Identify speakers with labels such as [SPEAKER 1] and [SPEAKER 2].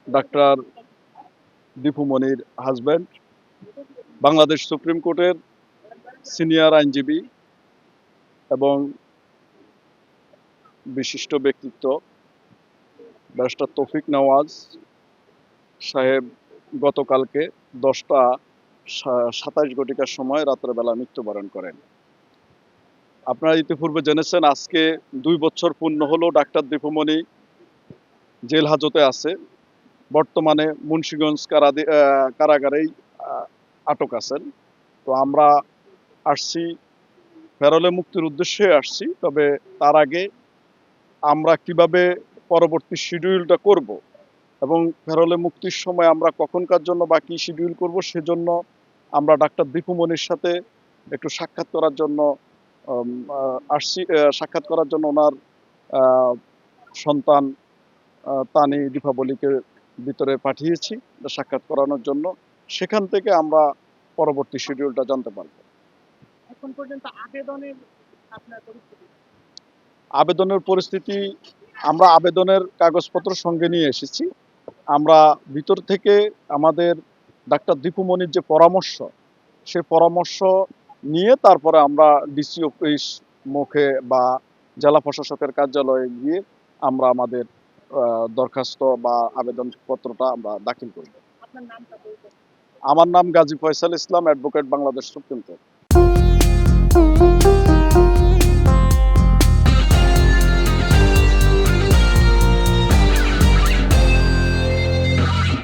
[SPEAKER 1] Doctor Dipu মনির husband, Bangladesh supreme কোর্টের senior আইনজীবী এবং বিশিষ্ট ব্যক্তিত্ব ব্যারিস্টার তৌফিক নওয়াজ সাহেব গতকালকে 10টা 27 সময় রাত্রেবেলা মৃত্যুবরণ করেন। আপনারা ইতিপূর্বে জেনেছেন আজকে 2 বছর পূর্ণ হলো ডাক্তার দীপু মনি জেল হাজতে আছে। বর্তমানে মুন্সিগঞ্জ কারাগারেই আটক আছেন। তো আমরা আসছি, ফেরলে মুক্তির উদ্দেশ্যে আসছি। তবে তার আগে আমরা কিভাবে পরবর্তী শিডিউলটা করব এবং ফেরলে মুক্তির সময় আমরা কখনকার জন্য বা কি শিডিউল করব, সেজন্য আমরা ডাক্তার দীপু মনির সাথে একটু সাক্ষাৎ করার জন্য আসছি। সাক্ষাৎ করার জন্য ওনার সন্তান তানি দীপাবলিকে ভিতরে পাঠিয়েছি সাক্ষাৎ করানোর জন্য। সেখান থেকে আমরা পরবর্তী শিডিউলটা জানতে পারবো।
[SPEAKER 2] এখন পর্যন্ত
[SPEAKER 1] আবেদনের পরিস্থিতি, আমরা আবেদনের কাগজপত্র সঙ্গে নিয়ে এসেছি। আমরা ভিতর থেকে আমাদের ডাক্তার দীপু মনির যে পরামর্শ, সে পরামর্শ নিয়ে তারপরে আমরা ডিসি অফিস মুখে বা জেলা প্রশাসকের কার্যালয়ে গিয়ে আমরা আমাদের দরখাস্ত বা আবেদনপত্রটা আমরা দাখিল করব। আমার নাম গাজী ফয়সাল ইসলাম, অ্যাডভোকেট, বাংলাদেশ সুপ্রিম কোর্ট।